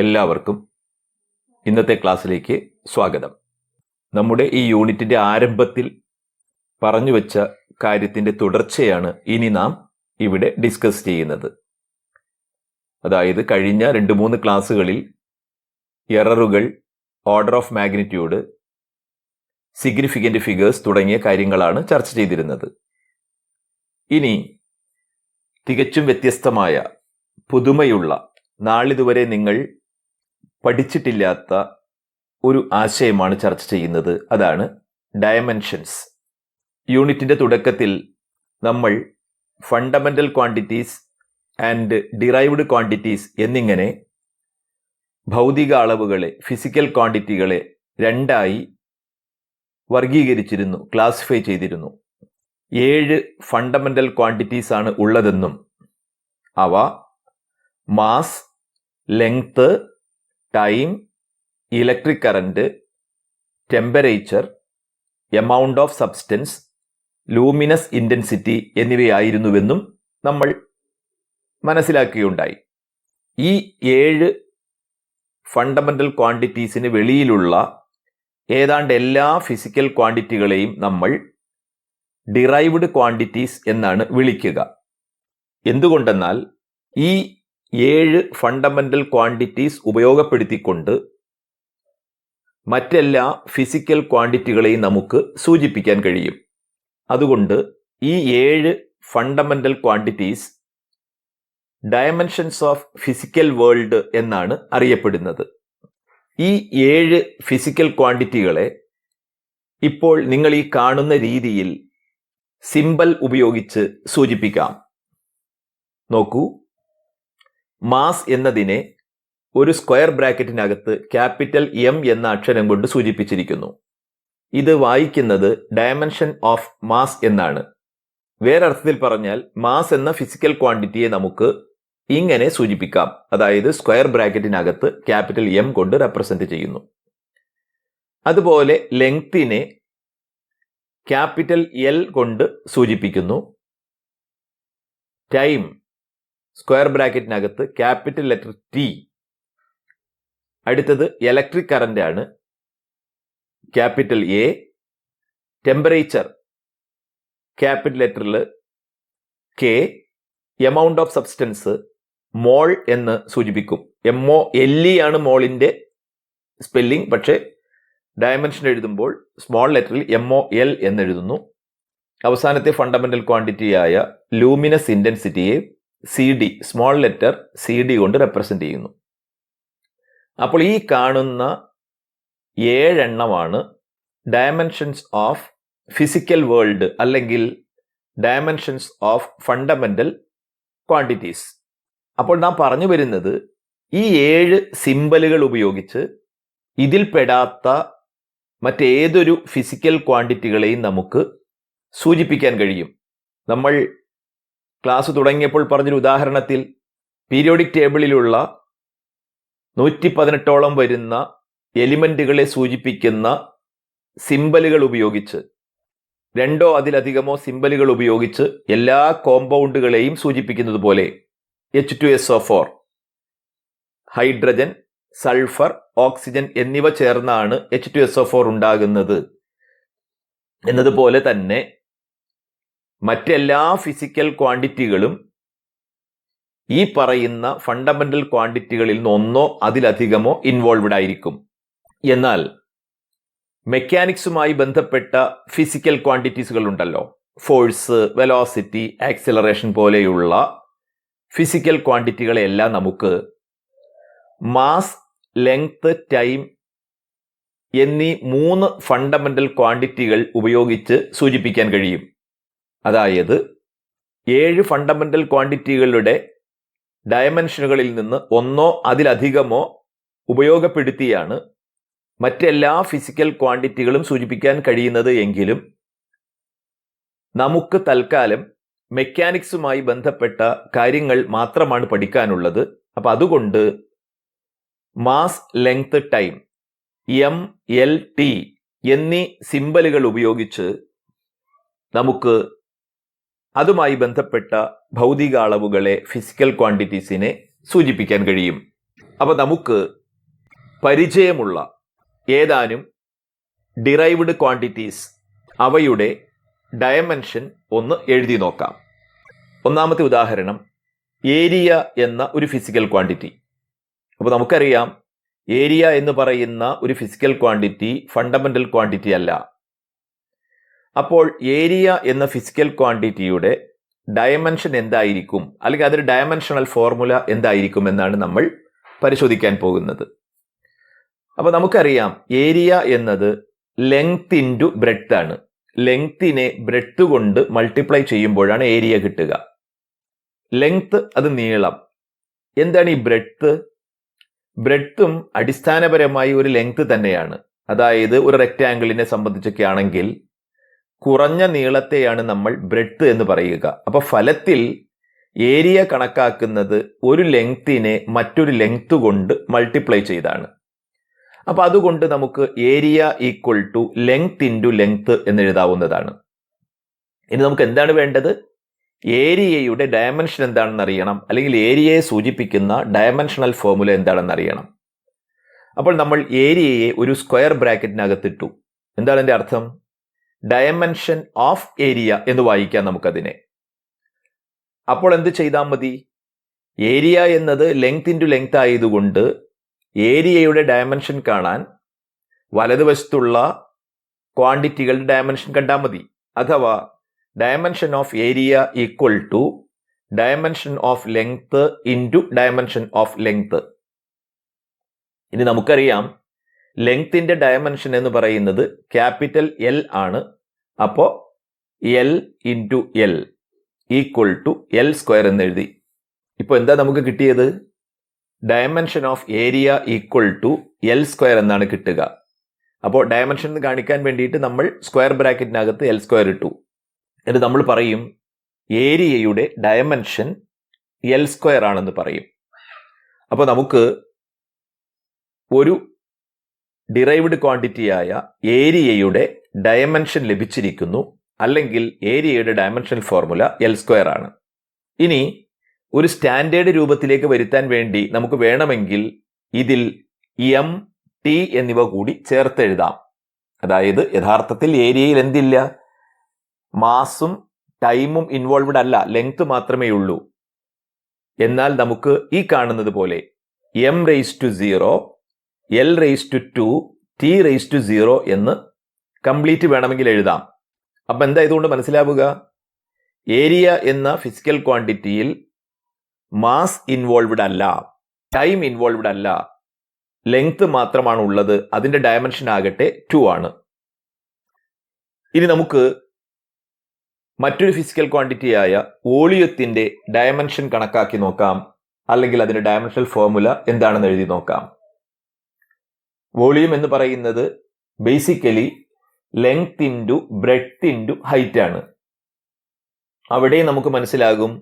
എല്ലാവർക്കും ഇന്നത്തെ ക്ലാസ്സിലേക്ക് സ്വാഗതം. നമ്മുടെ ഈ യൂണിറ്റിന്റെ ആരംഭത്തിൽ പറഞ്ഞു വെച്ച കാര്യത്തിന്റെ തുടർച്ചയാണ് ഇനി നാം ഇവിടെ ഡിസ്കസ് ചെയ്യുന്നത്. അതായത് കഴിഞ്ഞ 2-3 ക്ലാസ്സുകളിൽ എററുകൾ, order of magnitude, significant figures തുടങ്ങിയ കാര്യങ്ങളാണ് ചർച്ച ചെയ്തിരുന്നത്. ഇനി തികച്ചും വ്യത്യസ്തമായ, പുതുമയുള്ള, നാളിതുവരെ നിങ്ങൾ പഠിച്ചിട്ടില്ലാത്ത ഒരു ആശയമാണ് ചർച്ച ചെയ്യുന്നത്. അതാണ് ഡയമെൻഷൻസ്. യൂണിറ്റിന്റെ തുടക്കത്തിൽ നമ്മൾ fundamental quantities and derived quantities എന്നിങ്ങനെ ഭൗതിക അളവുകളെ, ഫിസിക്കൽ ക്വാണ്ടിറ്റികളെ രണ്ടായി വർഗീകരിച്ചിരുന്നു, ക്ലാസിഫൈ ചെയ്തിരുന്നു. 7 ഫണ്ടമെന്റൽ ക്വാണ്ടിറ്റീസ് ആണ് ഉള്ളതെന്നും അവ mass, length, time, electric current, temperature, amount of substance, luminous intensity എന്നിവയായിരുന്നുവെന്നും നമ്മൾ മനസ്സിലാക്കുകയുണ്ടായി. ഈ 7 ഫണ്ടമെന്റൽ ക്വാണ്ടിറ്റീസിന് വെളിയിലുള്ള ഏതാണ്ട് എല്ലാ ഫിസിക്കൽ ക്വാണ്ടിറ്റികളെയും നമ്മൾ ഡിറൈവ്ഡ് ക്വാണ്ടിറ്റീസ് എന്നാണ് വിളിക്കുക. എന്തുകൊണ്ടെന്നാൽ ഈ 7 ഫണ്ടമെന്റൽ ക്വാണ്ടിറ്റീസ് ഉപയോഗപ്പെടുത്തിക്കൊണ്ട് മറ്റെല്ലാ ഫിസിക്കൽ ക്വാണ്ടിറ്റികളെയും നമുക്ക് സൂചിപ്പിക്കാൻ കഴിയും. അതുകൊണ്ട് ഈ 7 fundamental quantities dimensions of physical world എന്നാണ് അറിയപ്പെടുന്നത്. ഈ 7 ഫിസിക്കൽ ക്വാണ്ടിറ്റികളെ ഇപ്പോൾ നിങ്ങൾ ഈ കാണുന്ന രീതിയിൽ സിമ്പൽ ഉപയോഗിച്ച് സൂചിപ്പിക്കാം. നോക്കൂ, മാസ് എന്നതിനെ ഒരു സ്ക്വയർ ബ്രാക്കറ്റിനകത്ത് ക്യാപിറ്റൽ M എന്ന അക്ഷരം കൊണ്ട് സൂചിപ്പിച്ചിരിക്കുന്നു. ഇത് വായിക്കുന്നത് ഡയമെൻഷൻ ഓഫ് മാസ് എന്നാണ്. വേറൊരർത്ഥത്തിൽ പറഞ്ഞാൽ മാസ് എന്ന ഫിസിക്കൽ ക്വാണ്ടിറ്റിയെ നമുക്ക് ഇങ്ങനെ സൂചിപ്പിക്കാം. അതായത് സ്ക്വയർ ബ്രാക്കറ്റിനകത്ത് ക്യാപിറ്റൽ M കൊണ്ട് റെപ്രസെന്റ് ചെയ്യുന്നു. അതുപോലെ ലെങ്തിനെ ക്യാപിറ്റൽ L കൊണ്ട് സൂചിപ്പിക്കുന്നു. ടൈം സ്ക്വയർ ബ്രാക്കറ്റിനകത്ത് ക്യാപിറ്റൽ ലെറ്റർ T. അടുത്തത് ഇലക്ട്രിക് കറന്റ് ആണ്, ക്യാപിറ്റൽ A. ടെമ്പറേച്ചർ ക്യാപിറ്റൽ ലെറ്ററിൽ K. Amount of substance mole എന്ന് സൂചിപ്പിക്കും. MOLE ആണ് മോളിന്റെ സ്പെല്ലിംഗ്, പക്ഷേ ഡയമെൻഷൻ എഴുതുമ്പോൾ സ്മോൾ ലെറ്ററിൽ MOL എന്നെഴുതുന്നു. അവസാനത്തെ ഫണ്ടമെന്റൽ ക്വാണ്ടിറ്റിയായ ലൂമിനസ് ഇൻറ്റൻസിറ്റിയെ CD, സ്മോൾ ലെറ്റർ CD കൊണ്ട് റെപ്രസെന്റ് ചെയ്യുന്നു. അപ്പോൾ ഈ കാണുന്ന 7 എണ്ണമാണ് ഡയമെൻഷൻസ് ഓഫ് ഫിസിക്കൽ വേൾഡ്, അല്ലെങ്കിൽ ഡയമെൻഷൻസ് ഓഫ് ഫണ്ടമെന്റൽ ക്വാണ്ടിറ്റീസ്. അപ്പോൾ നാം പറഞ്ഞു വരുന്നത്, ഈ 7 സിമ്പലുകൾ ഉപയോഗിച്ച് ഇതിൽ പെടാത്ത മറ്റേതൊരു ഫിസിക്കൽ ക്വാണ്ടിറ്റികളെയും നമുക്ക് സൂചിപ്പിക്കാൻ കഴിയും. നമ്മൾ ക്ലാസ് തുടങ്ങിയപ്പോൾ പറഞ്ഞൊരു ഉദാഹരണത്തിൽ പീരിയോഡിക് ടേബിളിലുള്ള 118ഓളം വരുന്ന എലിമെന്റുകളെ സൂചിപ്പിക്കുന്ന സിമ്പലുകൾ ഉപയോഗിച്ച്, 2ഓ അതിലധികമോ സിമ്പലുകൾ ഉപയോഗിച്ച് എല്ലാ കോമ്പൗണ്ടുകളെയും സൂചിപ്പിക്കുന്നത് പോലെ H2SO4, ഹൈഡ്രജൻ, സൾഫർ, ഓക്സിജൻ എന്നിവ ചേർന്നാണ് H2SO4 ഉണ്ടാകുന്നത് എന്നതുപോലെ തന്നെ മറ്റെല്ലാ ഫിസിക്കൽ ക്വാണ്ടിറ്റികളും ഈ പറയുന്ന ഫണ്ടമെന്റൽ ക്വാണ്ടിറ്റികളിൽ നിന്ന് ഒന്നോ അതിലധികമോ ഇൻവോൾവ്ഡ് ആയിരിക്കും. എന്നാൽ മെക്കാനിക്സുമായി ബന്ധപ്പെട്ട ഫിസിക്കൽ ക്വാണ്ടിറ്റീസുകൾ ഉണ്ടല്ലോ, ഫോഴ്സ്, വെലോസിറ്റി, ആക്സിലറേഷൻ പോലെയുള്ള ഫിസിക്കൽ ക്വാണ്ടിറ്റികളെല്ലാം നമുക്ക് മാസ്, ലെങ്ത്, ടൈം എന്നീ 3 ഫണ്ടമെന്റൽ ക്വാണ്ടിറ്റികൾ ഉപയോഗിച്ച് സൂചിപ്പിക്കാൻ കഴിയും. അതായത് 7 ഫണ്ടമെന്റൽ ക്വാണ്ടിറ്റികളുടെ ഡയമെൻഷനുകളിൽ നിന്ന് ഒന്നോ അതിലധികമോ ഉപയോഗപ്പെടുത്തിയാണ് മറ്റെല്ലാ ഫിസിക്കൽ ക്വാണ്ടിറ്റികളും സൂചിപ്പിക്കാൻ കഴിയുന്നത് എങ്കിലും നമുക്ക് തൽക്കാലം മെക്കാനിക്സുമായി ബന്ധപ്പെട്ട കാര്യങ്ങൾ മാത്രമാണ് പഠിക്കാനുള്ളത്. അപ്പം അതുകൊണ്ട് മാസ്, ലെങ്ത്, ടൈം MLT എന്നീ സിമ്പലുകൾ ഉപയോഗിച്ച് നമുക്ക് അതുമായി ബന്ധപ്പെട്ട ഭൗതിക അളവുകളെ, ഫിസിക്കൽ ക്വാണ്ടിറ്റീസിനെ സൂചിപ്പിക്കാൻ കഴിയും. അപ്പോൾ നമുക്ക് പരിചയമുള്ള ഏതാനും ഡിറൈവ്ഡ് ക്വാണ്ടിറ്റീസ് അവയുടെ ഡയമെൻഷൻ ഒന്ന് എഴുതി നോക്കാം. ഒന്നാമത്തെ ഉദാഹരണം ഏരിയ എന്ന ഒരു ഫിസിക്കൽ ക്വാണ്ടിറ്റി. അപ്പോൾ നമുക്കറിയാം ഏരിയ എന്ന് പറയുന്ന ഒരു ഫിസിക്കൽ ക്വാണ്ടിറ്റി ഫണ്ടമെന്റൽ ക്വാണ്ടിറ്റി അല്ല. അപ്പോൾ ഏരിയ എന്ന ഫിസിക്കൽ ക്വാണ്ടിറ്റിയുടെ ഡയമെൻഷൻ എന്തായിരിക്കും, അല്ലെങ്കിൽ അതിന്റെ ഡയമെൻഷണൽ ഫോർമുല എന്തായിരിക്കും എന്നാണ് നമ്മൾ പരിശോധിക്കാൻ പോകുന്നത്. അപ്പോൾ നമുക്കറിയാം ഏരിയ എന്നത് ലെങ്ത് ഇൻറ്റു ബ്രെഡ്ത്ത് ആണ്. ലെങ്ത്തിനെ ബ്രെഡ്ത്ത് കൊണ്ട് മൾട്ടിപ്ലൈ ചെയ്യുമ്പോഴാണ് ഏരിയ കിട്ടുക. ലെങ്ത് അത് നീളം. എന്താണ് ഈ ബ്രെഡ്ത്ത്? ബ്രെഡ്ത്തും അടിസ്ഥാനപരമായി ഒരു ലെങ്ത് തന്നെയാണ്. അതായത് ഒരു റെക്റ്റാങ്കിളിനെ സംബന്ധിച്ചൊക്കെ ആണെങ്കിൽ കുറഞ്ഞ നീളത്തെയാണ് നമ്മൾ ബ്രെഡ്ത്ത് എന്ന് പറയുക. അപ്പൊ ഫലത്തിൽ ഏരിയ കണക്കാക്കുന്നത് ഒരു ലെങ്ത്തിനെ മറ്റൊരു ലെങ്ത് കൊണ്ട് മൾട്ടിപ്ലൈ ചെയ്താണ്. അപ്പൊ അതുകൊണ്ട് നമുക്ക് area equal to length into length എന്ന് എഴുതാവുന്നതാണ്. ഇനി നമുക്ക് എന്താണ് വേണ്ടത്? ഏരിയയുടെ ഡയമെൻഷൻ എന്താണെന്ന് അറിയണം, അല്ലെങ്കിൽ ഏരിയയെ സൂചിപ്പിക്കുന്ന ഡയമെൻഷണൽ ഫോർമുല എന്താണെന്ന് അറിയണം. അപ്പോൾ നമ്മൾ ഏരിയയെ ഒരു സ്ക്വയർ ബ്രാക്കറ്റിനകത്തിട്ടു. എന്താണ് എൻ്റെ അർത്ഥം? ഡയമെൻഷൻ ഓഫ് ഏരിയ എന്ന് വായിക്കാം നമുക്കതിനെ. അപ്പോൾ എന്ത് ചെയ്താൽ മതി? ഏരിയ എന്നത് ലെങ്ത് ഇൻറ്റു ലെങ്ത് ആയതുകൊണ്ട് ഏരിയയുടെ ഡയമെൻഷൻ കാണാൻ വലതുവശത്തുള്ള ക്വാണ്ടിറ്റികളുടെ ഡയമെൻഷൻ കണ്ടാൽ മതി. അഥവാ dimension of area equal to dimension of length into dimension of length. ഇനി നമുക്കറിയാം ലെങ്ത്തിന്റെ ഡയമെൻഷൻ എന്ന് പറയുന്നത് ക്യാപിറ്റൽ എൽ ആണ്. അപ്പോൾ L into L equal to L square എന്ന് എഴുതി. ഇപ്പോൾ എന്താ നമുക്ക് കിട്ടിയത്? Dimension of area equal to L square എന്നാണ് കിട്ടുക. അപ്പോൾ ഡയമെൻഷൻ കാണിക്കാൻ വേണ്ടിയിട്ട് നമ്മൾ സ്ക്വയർ ബ്രാക്കറ്റിനകത്ത് എൽ സ്ക്വയർ ഇട്ടു. എന്നിട്ട് നമ്മൾ പറയും ഏരിയയുടെ ഡയമെൻഷൻ എൽ സ്ക്വയർ ആണെന്ന് പറയും. അപ്പോൾ നമുക്ക് ഒരു ഡിറൈവ്ഡ് ക്വാണ്ടിറ്റിയായ ഏരിയയുടെ ഡയമെൻഷൻ ലഭിച്ചിരിക്കുന്നു, അല്ലെങ്കിൽ ഏരിയയുടെ ഡയമെൻഷൻ ഫോർമുല എൽ സ്ക്വയർ ആണ്. ഇനി ഒരു സ്റ്റാൻഡേർഡ് രൂപത്തിലേക്ക് വരുത്താൻ വേണ്ടി നമുക്ക് വേണമെങ്കിൽ ഇതിൽ എം, ടി എന്നിവ കൂടി ചേർത്തെഴുതാം. അതായത് യഥാർത്ഥത്തിൽ ഏരിയയിൽ എന്തില്ല? മാസും ടൈമും ഇൻവോൾവ്ഡ് അല്ല, ലെങ്ത് മാത്രമേ ഉള്ളൂ. എന്നാൽ നമുക്ക് ഈ കാണുന്നത് പോലെ M raise to 0, L raise to 2, T raise to 0 എന്ന് കംപ്ലീറ്റ് വേണമെങ്കിൽ എഴുതാം. അപ്പൊ എന്താ ഇതുകൊണ്ട് മനസ്സിലാവുക? ഏരിയ എന്ന ഫിസിക്കൽ ക്വാണ്ടിറ്റിയിൽ മാസ് ഇൻവോൾവ്ഡ് അല്ല, ടൈം ഇൻവോൾവ്ഡ് അല്ല, ലെങ്ത് മാത്രമാണ് ഉള്ളത്. അതിന്റെ ഡയമെൻഷൻ ആകട്ടെ 2 ആണ്. ഇനി നമുക്ക് മറ്റൊരു ഫിസിക്കൽ ക്വാണ്ടിറ്റിയായ വോളിയത്തിന്റെ ഡയമെൻഷൻ കണക്കാക്കി നോക്കാം, അല്ലെങ്കിൽ അതിന്റെ ഡയമെൻഷണൽ ഫോർമുല എന്താണെന്ന് എഴുതി നോക്കാം. വോളിയം എന്ന് പറയുന്നത് basically length into breadth into height ആണ്. അവിടെ നമുക്ക് മനസ്സിലാകും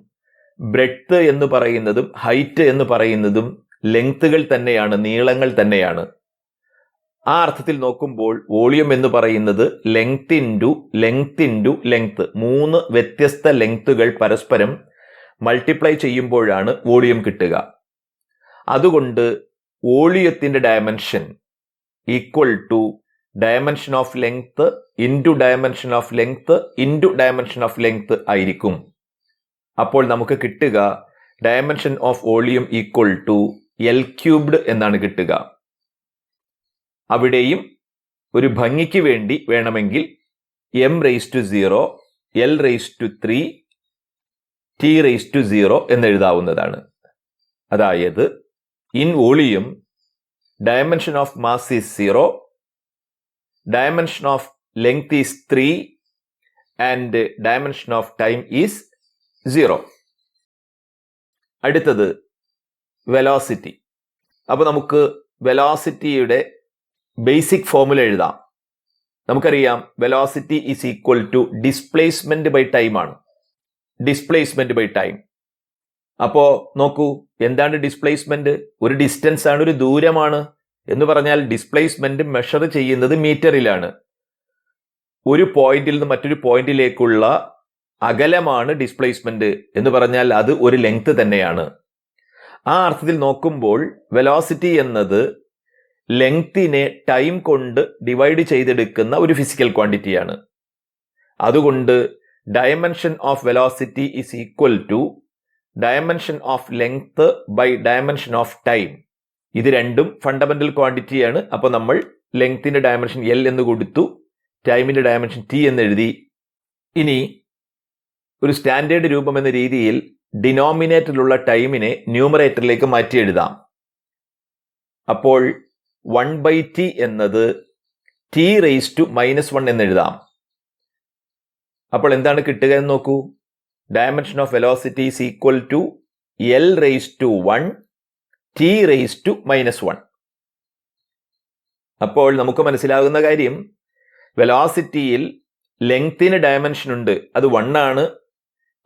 ബ്രെഡ്ത്ത് എന്ന് പറയുന്നതും ഹൈറ്റ് എന്ന് പറയുന്നതും ലെങ്ത്തുകൾ തന്നെയാണ്, നീളങ്ങൾ തന്നെയാണ്. ആ അർത്ഥത്തിൽ നോക്കുമ്പോൾ വോളിയം എന്ന് പറയുന്നത് length into length into length, 3 വ്യത്യസ്ത ലെങ്ത്തുകൾ പരസ്പരം മൾട്ടിപ്ലൈ ചെയ്യുമ്പോഴാണ് വോളിയം കിട്ടുക. അതുകൊണ്ട് വോളിയത്തിന്റെ dimension equal to dimension of length into dimension of length into dimension of length ആയിരിക്കും. അപ്പോൾ നമുക്ക് കിട്ടുക dimension of volume equal to L cubed എന്നാണ് കിട്ടുക. അവിടെയും ഒരു ഭംഗിക്ക് വേണ്ടി വേണമെങ്കിൽ M raise to 0, L raise to 3, T raise to 0 എന്നെഴുതാവുന്നതാണ്. അതായത് in volume dimension of mass is 0, dimension of length is 3 and dimension of time is 0. അടുത്തത് വെലോസിറ്റി. അപ്പോൾ നമുക്ക് വെലോസിറ്റിയുടെ ബേസിക് ഫോർമുല എഴുതാം. നമുക്കറിയാം velocity is equal to displacement by time ആണ്. Displacement by time. അപ്പോ നോക്കൂ, എന്താണ് ഡിസ്പ്ലേസ്മെന്റ്? ഒരു ഡിസ്റ്റൻസ് ആണ്, ഒരു ദൂരമാണ്. എന്ന് പറഞ്ഞാൽ ഡിസ്പ്ലേസ്മെന്റ് മെഷർ ചെയ്യുന്നത് മീറ്ററിലാണ്. ഒരു പോയിന്റിൽ നിന്ന് മറ്റൊരു പോയിന്റിലേക്കുള്ള അകലമാണ് ഡിസ്പ്ലേസ്മെന്റ് എന്ന് പറഞ്ഞാൽ അത് ഒരു ലെങ്ത് തന്നെയാണ്. ആ അർത്ഥത്തിൽ നോക്കുമ്പോൾ വെലോസിറ്റി എന്നത് ലെങ്തിനെ ടൈം കൊണ്ട് ഡിവൈഡ് ചെയ്തെടുക്കുന്ന ഒരു ഫിസിക്കൽ ക്വാണ്ടിറ്റിയാണ്. അതുകൊണ്ട് dimension of velocity is equal to dimension of length by dimension of time. ഇത് രണ്ടും ഫണ്ടമെന്റൽ ക്വാണ്ടിറ്റിയാണ്. അപ്പോൾ നമ്മൾ ലെങ്ത്തിന്റെ ഡയമെൻഷൻ എൽ എന്ന് കൊടുത്തു, ടൈമിന്റെ ഡയമെൻഷൻ ടി എന്ന് എഴുതി. ഇനി ഒരു സ്റ്റാൻഡേർഡ് രൂപം എന്ന രീതിയിൽ ഡിനോമിനേറ്ററിലുള്ള ടൈമിനെ ന്യൂമറേറ്ററിലേക്ക് മാറ്റി എഴുതാം. അപ്പോൾ 1/t എന്നത് t⁻⁻1 എന്ന് എഴുതാം. അപ്പോൾ എന്താണ് കിട്ടുക എന്ന് നോക്കൂ. Dimension of velocity is equal to l⁻1 t⁻⁻1. അപ്പോൾ നമുക്ക് മനസ്സിലാകുന്ന കാര്യം, വെലോസിറ്റിയിൽ ലെങ്ത്തിന് ഡയമെൻഷൻ ഉണ്ട്, അത് 1 ആണ്.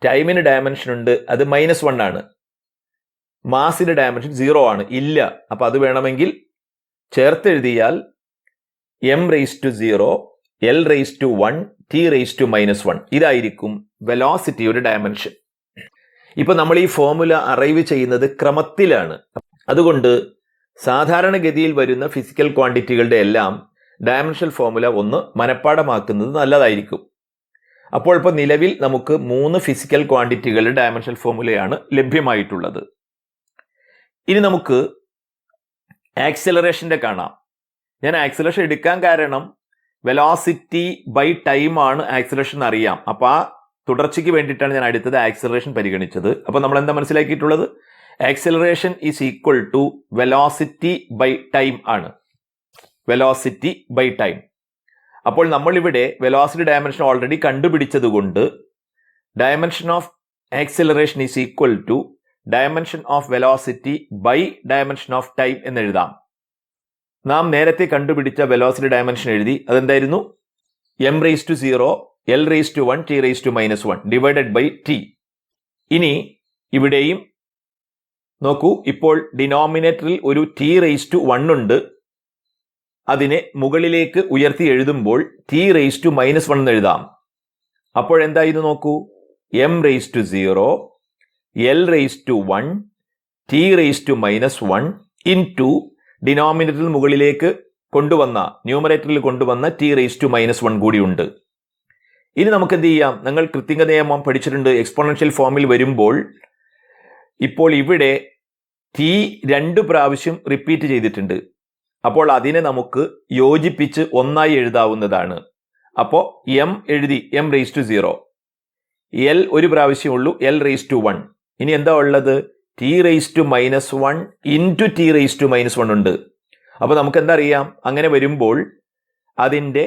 ടൈമിന് ഡയമെൻഷൻ ഉണ്ട്, അത് -1 ആണ്. മാസിന്റെ ഡയമെൻഷൻ 0 ആണ്, ഇല്ല. അപ്പൊ അത് വേണമെങ്കിൽ ചേർത്തെഴുതിയാൽ m⁻0 l⁻1 t⁻⁻1 ഇതായിരിക്കും വെലോസിറ്റിയുടെ ഡയമെൻഷൻ. ഇപ്പൊ നമ്മൾ ഈ ഫോർമുല അറൈവ് ചെയ്യുന്നത് ക്രമത്തിലാണ്. അതുകൊണ്ട് സാധാരണഗതിയിൽ വരുന്ന ഫിസിക്കൽ ക്വാണ്ടിറ്റികളുടെ എല്ലാം ഡയമെൻഷണൽ ഫോർമുല ഒന്ന് മനഃപ്പാടമാക്കുന്നത് നല്ലതായിരിക്കും. അപ്പോൾ ഇപ്പോൾ നിലവിൽ നമുക്ക് 3 ഫിസിക്കൽ ക്വാണ്ടിറ്റികളുടെ ഡയമെൻഷണൽ ഫോർമുലയാണ് ലഭ്യമായിട്ടുള്ളത്. ഇനി നമുക്ക് ആക്സിലറേഷന്റെ കാണാം. ഞാൻ ആക്സിലറേഷൻ എടുക്കാൻ കാരണം വെലോസിറ്റി ബൈ ടൈം ആണ് ആക്സിലറേഷൻ അറിയാം. അപ്പോൾ ആ തുടർച്ചയ്ക്ക് വേണ്ടിയിട്ടാണ് ഞാൻ അടുത്തത് ആക്സിലറേഷൻ പരിഗണിച്ചത്. അപ്പോൾ നമ്മൾ എന്താ മനസ്സിലാക്കിയിട്ടുള്ളത്? Acceleration is equal to velocity by time ആണ്. Velocity by time. അപ്പോൾ നമ്മളിവിടെ വെലോസിറ്റി ഡയമെൻഷൻ ഓൾറെഡി കണ്ടുപിടിച്ചത് കൊണ്ട് dimension of acceleration is equal to dimension of velocity by dimension of time എന്ന് എഴുതാം. നാം നേരത്തെ കണ്ടുപിടിച്ച വെലോസിറ്റി ഡയമെൻഷൻ എഴുതി. അതെന്തായിരുന്നു? m⁻0 l⁻1 t⁻⁻1 divided by t. ഇനി ഇവിടെയും നോക്കൂ, ഇപ്പോൾ ഡിനോമിനേറ്ററിൽ ഒരു t⁻1 ഉണ്ട്. അതിനെ മുകളിലേക്ക് ഉയർത്തി എഴുതുമ്പോൾ t⁻⁻1 എന്ന് എഴുതാം. അപ്പോഴെന്തായിരുന്നു നോക്കൂ, m⁻0 l⁻1 t⁻⁻1 ഇൻറ്റു ഡിനോമിനേറ്ററിൽ മുകളിലേക്ക് കൊണ്ടുവന്ന ന്യൂമറേറ്ററിൽ കൊണ്ടുവന്ന t⁻⁻1 കൂടിയുണ്ട്. ഇനി നമുക്ക് എന്ത് ചെയ്യാം? നിങ്ങൾ കൃത്യക നിയമം പഠിച്ചിട്ടുണ്ട്. എക്സ്പോണൻഷ്യൽ ഫോമിൽ വരുമ്പോൾ ഇപ്പോൾ ഇവിടെ t 2 പ്രാവശ്യം റിപ്പീറ്റ് ചെയ്തിട്ടുണ്ട്. അപ്പോൾ അതിനെ നമുക്ക് യോജിപ്പിച്ച് ഒന്നായി എഴുതാവുന്നതാണ്. അപ്പോൾ m എഴുതി m⁻0, l ഒരു പ്രാവശ്യമുള്ളൂ l⁻1. ഇനി എന്താ ഉള്ളത്? t⁻⁻1 ഇൻറ്റു t⁻⁻1 ഉണ്ട്. അപ്പോൾ നമുക്ക് എന്താ അറിയാം? അങ്ങനെ വരുമ്പോൾ അതിൻ്റെ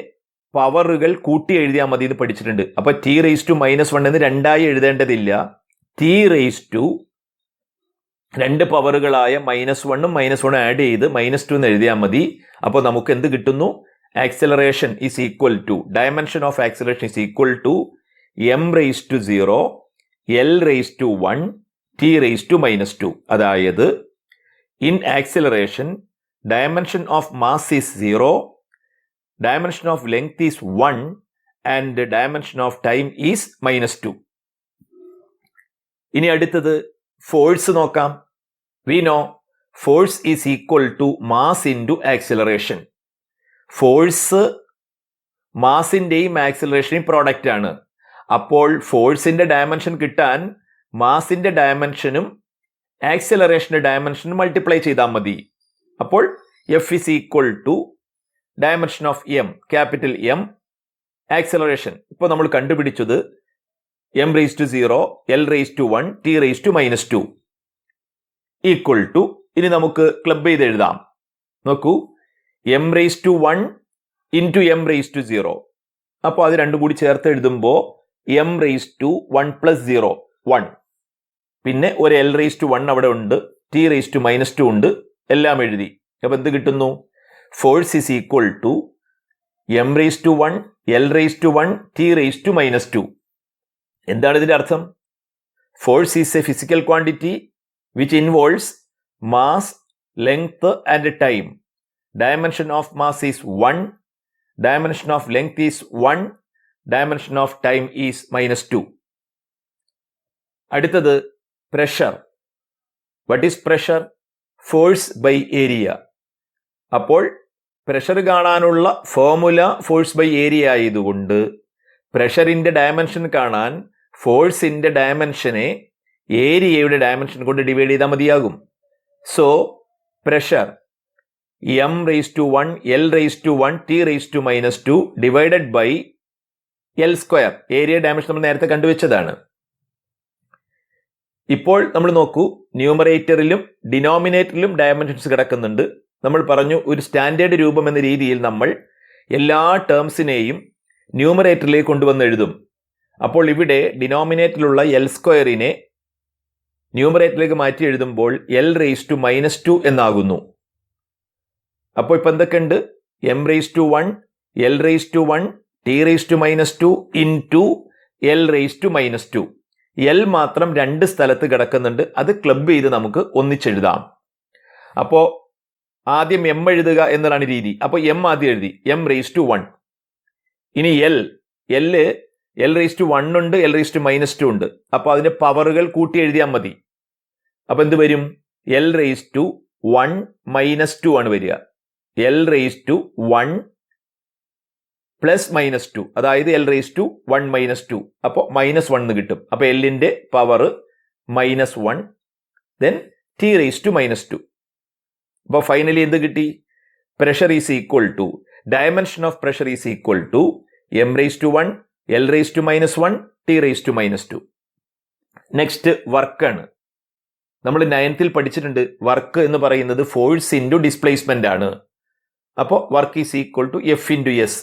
പവറുകൾ കൂട്ടി എഴുതിയാൽ മതി എന്ന് പഠിച്ചിട്ടുണ്ട്. അപ്പോൾ t⁻⁻1 എന്ന് 2ആയി എഴുതേണ്ടതില്ല. രണ്ട് പവറുകളായ -1ഉം -1 ആഡ് ചെയ്ത് -2 എന്ന് എഴുതിയാൽ മതി. അപ്പോൾ നമുക്ക് എന്ത് കിട്ടുന്നു? Acceleration is equal to dimension of acceleration is equal to m⁻0 l⁻1 t⁻⁻2. അതായത് in acceleration dimension of mass is 0, dimension of length is 1 and dimension of time is -2. ഇനി അടുത്തത് ഫോഴ്സ് നോക്കാം. We know force is equal to mass into acceleration. Force മാസിൻ്റെയും ആക്സിലറേഷൻ്റെയും product ആണ്. അപ്പോൾ ഫോഴ്സിന്റെ dimension കിട്ടാൻ മാസിന്റെ ഡയമെൻഷനും ആക്സിലറേഷന്റെ ഡയമെൻഷനും മൾട്ടിപ്ലൈ ചെയ്താൽ മതി. അപ്പോൾ F is equal to dimension of M, capital M, acceleration ഇപ്പോൾ നമ്മൾ കണ്ടുപിടിച്ചത് m⁻0 l⁻1 t⁻⁻2 equal to, ഇനി നമുക്ക് ക്ലബ് ചെയ്ത് എഴുതാം. നോക്കൂ, m⁻1 ഇൻറ്റു m⁻0. അപ്പോൾ അത് രണ്ടും കൂടി ചേർത്ത് എഴുതുമ്പോൾ m⁻1 + 0 1, പിന്നെ ഒരു l⁻1 അവിടെ ഉണ്ട്, t⁻⁻2 ഉണ്ട്, എല്ലാം എഴുതി. അപ്പോൾ എന്ത് കിട്ടുന്നു? Force is equal to m⁻1 l⁻1 t⁻⁻2. എന്താണ് ഇതിന്റെ അർത്ഥം? Force is a physical quantity which involves mass, length and time. Dimension of mass is 1, dimension of length is 1, dimension of time is -2. അടുത്തത് pressure. What is pressure? Force by area. അപ്പോൾ pressure കാണാനുള്ള formula force by area ആയതുകൊണ്ട് പ്രഷറിന്റെ dimension കാണാൻ ഫോഴ്സിന്റെ ഡയമെൻഷനെ ഏരിയയുടെ dimension കൊണ്ട് divide ചെയ്താൽ മതിയാകും. So pressure m⁻1 L⁻1 T⁻2 divided by L square. Area dimension നമ്മൾ നേരത്തെ കണ്ടുവച്ചതാണ്. ഇപ്പോൾ നമ്മൾ നോക്കൂ, ന്യൂമറേറ്ററിലും ഡിനോമിനേറ്ററിലും ഡയമെൻഷൻസ് കിടക്കുന്നുണ്ട്. നമ്മൾ പറഞ്ഞു ഒരു സ്റ്റാൻഡേർഡ് രൂപം എന്ന രീതിയിൽ നമ്മൾ എല്ലാ ടേംസിനെയും ന്യൂമറേറ്ററിലേക്ക് കൊണ്ടുവന്ന് എഴുതും. അപ്പോൾ ഇവിടെ ഡിനോമിനേറ്ററിലുള്ള L സ്ക്വയറിനെ ന്യൂമറേറ്ററിലേക്ക് മാറ്റി എഴുതുമ്പോൾ L⁻2 എന്നാകുന്നു. അപ്പോൾ ഇപ്പൊ എന്തൊക്കെയുണ്ട്? m⁻1 L⁻1 T⁻2 into L⁻2. L മാത്രം രണ്ട് സ്ഥലത്ത് കിടക്കുന്നുണ്ട്. അത് ക്ലബ് ചെയ്ത് നമുക്ക് ഒന്നിച്ചെഴുതാം. അപ്പോൾ ആദ്യം m എഴുതുക എന്നതാണ് രീതി. അപ്പോൾ m ആദ്യം എഴുതി, m⁻1. ഇനി L⁻1 ഉണ്ട്, L⁻2 ഉണ്ട്. അപ്പോൾ അതിന്റെ പവറുകൾ കൂട്ടി എഴുതിയാൽ മതി. അപ്പൊ എന്ത് വരും? L⁻1 ആണ് വരിക. L⁻1 +-2, അതായത് L⁻1 - 2. അപ്പോൾ -1 കിട്ടും. അപ്പൊ Lന്റെ പവർ -1, ദെൻ T⁻2. അപ്പോൾ ഫൈനലി എന്ത് കിട്ടി? Pressure is equal to, dimension of pressure is equal to m⁻1 L⁻1 T⁻2. Next വർക്കാണ്. നമ്മൾ 9th പഠിച്ചിട്ടുണ്ട്, വർക്ക് എന്ന് പറയുന്നത് ഫോഴ്സ് ഇൻറ്റു ഡിസ്പ്ലേസ്മെന്റ് ആണ്. അപ്പോൾ work is equal to F⁻S.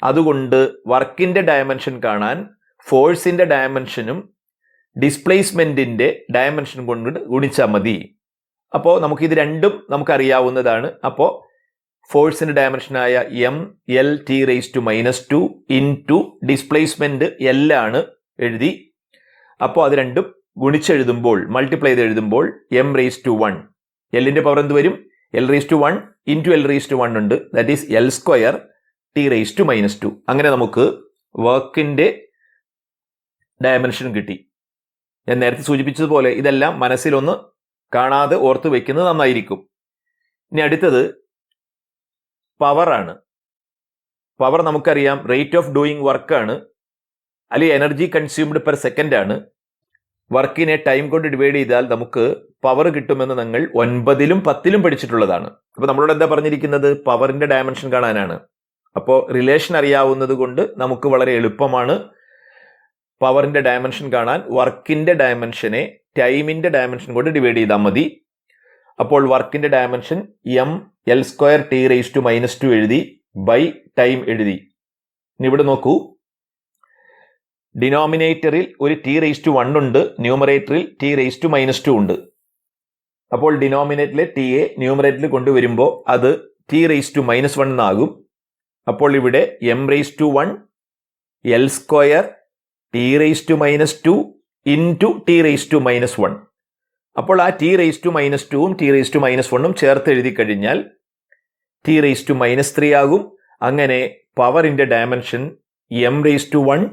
അതുകൊണ്ട് വർക്കിന്റെ ഡയമെൻഷൻ കാണാൻ ഫോഴ്സിന്റെ ഡയമെൻഷനും ഡിസ്പ്ലേസ്മെന്റിന്റെ ഡയമെൻഷനും കൊണ്ട് ഗുണിച്ചാൽ മതി. അപ്പോൾ നമുക്കിത് രണ്ടും നമുക്കറിയാവുന്നതാണ്. അപ്പോൾ ഫോഴ്സിന്റെ ഡയമെൻഷനായ mL⁻2 ഇൻറ്റു ഡിസ്പ്ലേസ്മെന്റ് L ആണ് എഴുതി. അപ്പോൾ അത് രണ്ടും ഗുണിച്ചെഴുതുമ്പോൾ, മൾട്ടിപ്ലൈ ചെയ്ത് എഴുതുമ്പോൾ m⁻1, Lന്റെ പവർ എന്ത് വരും? L⁻1 ഇൻറ്റു L⁻1 ഉണ്ട്, that is L square T⁻2. അങ്ങനെ നമുക്ക് വർക്കിന്റെ ഡയമെൻഷൻ കിട്ടി. ഞാൻ നേരത്തെ സൂചിപ്പിച്ചതുപോലെ ഇതെല്ലാം മനസ്സിലൊന്ന് കാണാതെ ഓർത്ത് വെക്കുന്നത് നന്നായിരിക്കും. ഇനി അടുത്തത് പവറാണ്. പവർ നമുക്കറിയാം റേറ്റ് ഓഫ് ഡൂയിങ് വർക്കാണ്, അല്ലെങ്കിൽ എനർജി കൺസ്യൂംഡ് പെർ സെക്കൻഡ് ആണ്. വർക്കിനെ ടൈം കൊണ്ട് ഡിവൈഡ് ചെയ്താൽ നമുക്ക് പവർ കിട്ടുമെന്ന് നിങ്ങൾ 9ലും 10ലും പഠിച്ചിട്ടുള്ളതാണ്. അപ്പോൾ നമ്മളോട് എന്താ പറഞ്ഞിരിക്കുന്നത്? പവറിന്റെ ഡയമെൻഷൻ കാണാനാണ്. അപ്പോൾ റിലേഷൻ അറിയാവുന്നത് കൊണ്ട് നമുക്ക് വളരെ എളുപ്പമാണ് പവറിന്റെ ഡയമെൻഷൻ കാണാൻ. വർക്കിന്റെ ഡയമെൻഷനെ ടൈമിന്റെ ഡയമെൻഷൻ കൊണ്ട് ഡിവൈഡ് ചെയ്താൽ മതി. അപ്പോൾ വർക്കിന്റെ ഡയമെൻഷൻ mL² T⁻2 എഴുതി, ബൈ ടൈം എഴുതി. ഇനി ഇവിടെ നോക്കൂ, ഡിനോമിനേറ്ററിൽ ഒരു T⁻1 ഉണ്ട്, ന്യൂമറേറ്ററിൽ T⁻2 ഉണ്ട്. അപ്പോൾ ഡിനോമിനേറ്ററിലെ ടിയെ ന്യൂമറേറ്ററിൽ കൊണ്ടുവരുമ്പോൾ അത് T⁻1 എന്നാകും. അപ്പോൾ ഇവിടെ m⁻1 L² T⁻2 into T⁻1. അപ്പോൾ ആ T⁻2ഉം T⁻1ഉം ചേർത്ത് എഴുതി കഴിഞ്ഞാൽ T⁻3 ആകും. അങ്ങനെ പവറിന്റെ ഡയമെൻഷൻ m⁻1